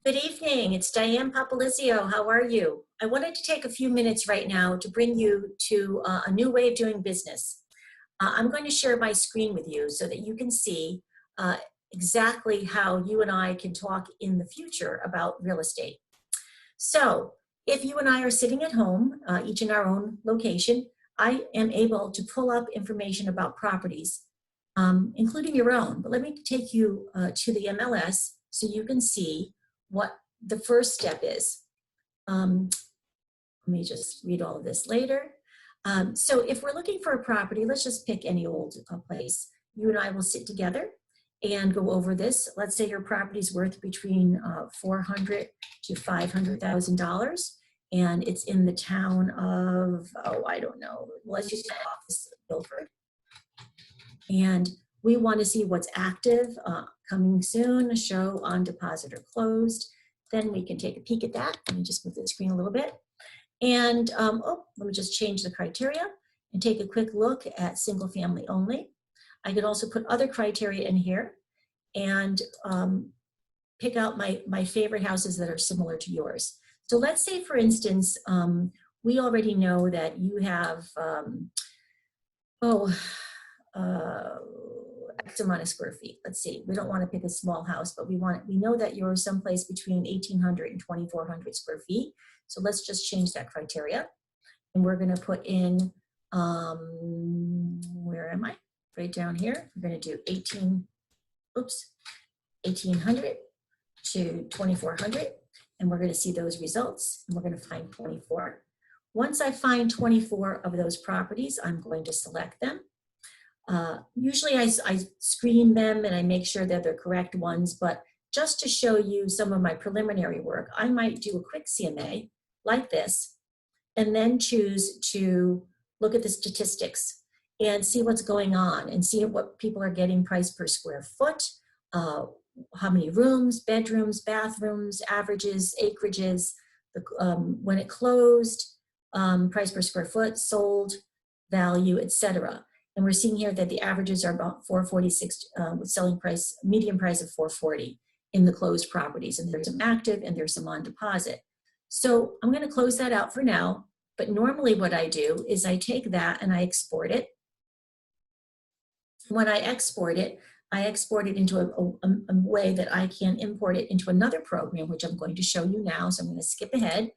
Good evening. It's Diane Popolizio. How are you? I wanted to take a few minutes right now to bring you to a new way of doing business. I'm going to share my screen with you so that you can see uh, exactly how you and I can talk in the future about real estate. So if you and I are sitting at home, each in our own location, I am able to pull up information about properties, including your own. But let me take you to the MLS so you can see what the first step is. Let me just read all of this later. So if we're looking for a property, let's just pick any old place. You and I will sit together and go over this. Let's say your property is worth between $400,000 to $500,000, and it's in the town of, I don't know, let's just say office Guilford. And we want to see what's active, coming soon, show on deposit or closed. Then we can take a peek at that. Let me just move the screen a little bit. And let me just change the criteria and take a quick look at single family only. I could also put other criteria in here and pick out my favorite houses that are similar to yours. So let's say, for instance, we already know that you have, X amount of square feet. Let's see, we don't want to pick a small house, but we know that you're someplace between 1,800 and 2,400 square feet. So let's just change that criteria. And we're going to put in, where am I? Right down here. We're going to do 1,800 to 2,400. And we're going to see those results. And we're going to find 24. Once I find 24 of those properties, I'm going to select them. Usually I screen them and I make sure that they're correct ones, but just to show you some of my preliminary work, I might do a quick CMA like this, and then choose to look at the statistics and see what's going on and see what people are getting price per square foot, how many rooms, bedrooms, bathrooms, averages, acreages, when it closed, price per square foot, sold, value, etc. And we're seeing here that the averages are about 446 with selling price, median price of 440 in the closed properties. And there's some active and there's some on deposit. So I'm going to close that out for now. But normally what I do is I take that and I export it. When I export it into a way that I can import it into another program, which I'm going to show you now. So I'm going to skip ahead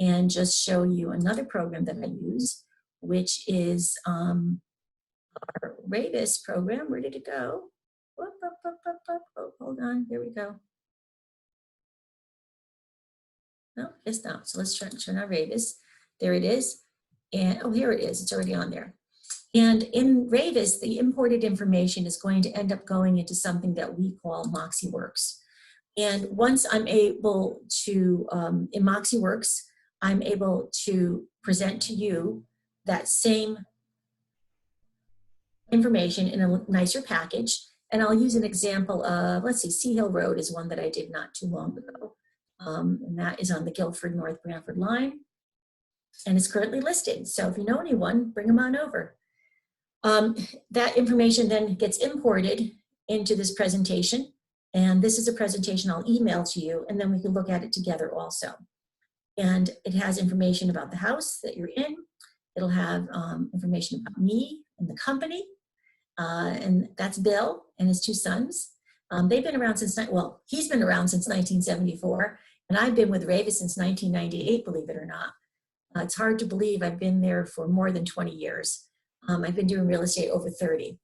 and just show you another program that I use, which is our Ravis program. Where did it go? Oh, hold on, here we go. No, it's not. So let's turn on Ravis. There it is. And oh, here it is. It's already on there. And in Ravis, the imported information is going to end up going into something that we call MoxieWorks. And once I'm able to, in MoxieWorks, I'm able to present to you that same information in a nicer package. And I'll use an example of, let's see, Sea Hill Road is one that I did not too long ago. And that is on the Guilford North Branford line. And it's currently listed. So if you know anyone, bring them on over. That information then gets imported into this presentation. And this is a presentation I'll email to you, and then we can look at it together also. And it has information about the house that you're in. It'll have information about me and the company. And that's Bill and his two sons. They've been around since, well, he's been around since 1974, and I've been with Ravis since 1998, believe it or not. It's hard to believe I've been there for more than 20 years. I've been doing real estate over 30.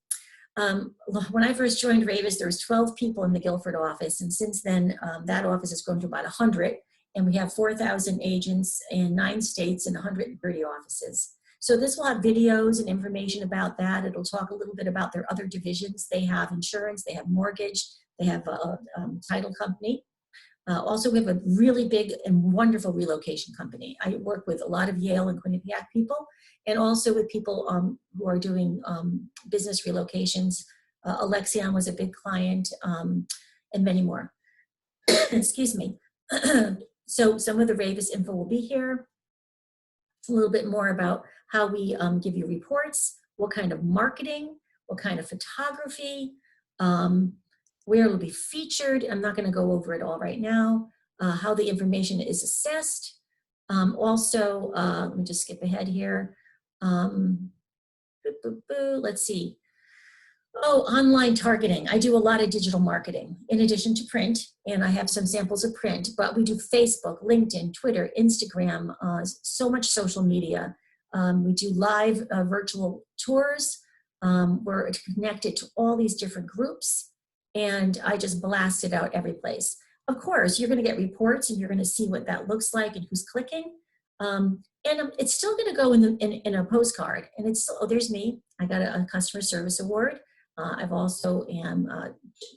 When I first joined Ravis, there was 12 people in the Guilford office, and since then, that office has grown to about 100, and we have 4,000 agents in 9 states and 130 offices. So this will have videos and information about that. It'll talk a little bit about their other divisions. They have insurance, they have mortgage, they have a title company. Also, we have a really big and wonderful relocation company. I work with a lot of Yale and Quinnipiac people, and also with people who are doing business relocations. Alexion was a big client, and many more. Excuse me. So some of the Ravis info will be here. A little bit more about how we give you reports, what kind of marketing, what kind of photography, where it'll be featured. I'm not going to go over it all right now. how the information is assessed. Also, let me just skip ahead here. Let's see. Oh, online targeting. I do a lot of digital marketing in addition to print, and I have some samples of print, but we do Facebook, LinkedIn, Twitter, Instagram, so much social media. We do live virtual tours. We're connected to all these different groups, and I just blast it out every place. Of course, you're going to get reports, and you're going to see what that looks like and who's clicking. And it's still going to go in a postcard, and it's still, oh, there's me. I got a customer service award. I've also am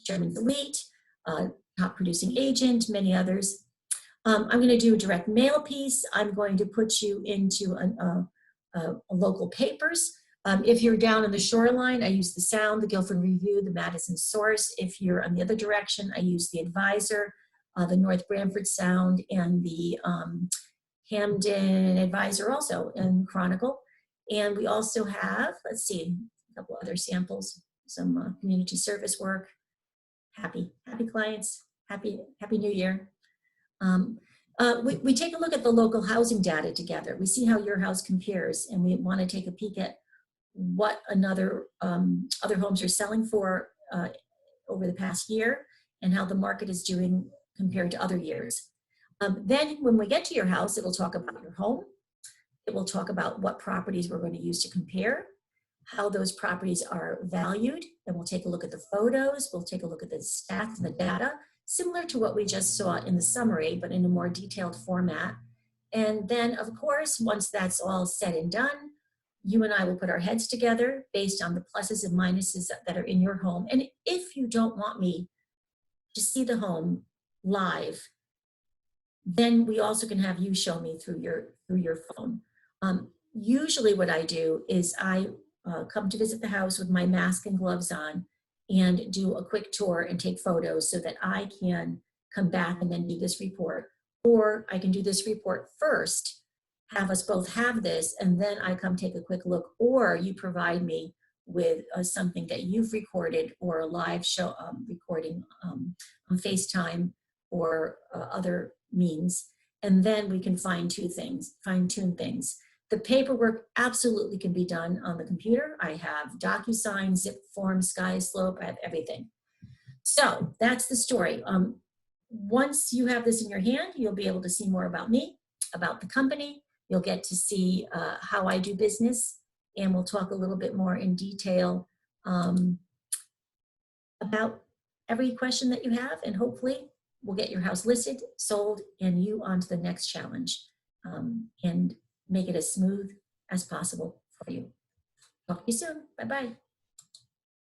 German Elite, top producing agent, many others. I'm going to do a direct mail piece. I'm going to put you into a local papers. If you're down on the shoreline, I use the Sound, the Guilford Review, the Madison Source. If you're on the other direction, I use the Advisor, the North Branford Sound, and the Hamden Advisor also, and Chronicle. And we also have, let's see, a couple other samples, some community service work. Happy clients, happy New Year. We take a look at the local housing data together. We see how your house compares, and we want to take a peek at what other homes are selling for over the past year, and how the market is doing compared to other years. Then when we get to your house, it'll talk about your home. It will talk about what properties we're going to use to compare, how those properties are valued, and we'll take a look at the photos, we'll take a look at the stats and the data, similar to what we just saw in the summary, but in a more detailed format. And then, of course, once that's all said and done, you and I will put our heads together based on the pluses and minuses that are in your home. And if you don't want me to see the home live, then we also can have you show me through your phone. Usually what I do is I come to visit the house with my mask and gloves on and do a quick tour and take photos so that I can come back and then do this report. Or I can do this report first, have us both have this, and then I come take a quick look, or you provide me with something that you've recorded, or a live show recording on FaceTime or other means, and then we can fine-tune things. The paperwork absolutely can be done on the computer. I have DocuSign, Zip Form, SkySlope, I have everything. So that's the story. Once you have this in your hand, you'll be able to see more about me, about the company. You'll get to see how I do business, and we'll talk a little bit more in detail about every question that you have, and hopefully we'll get your house listed, sold, and you on to the next challenge, and make it as smooth as possible for you. Talk to you soon. Bye-bye.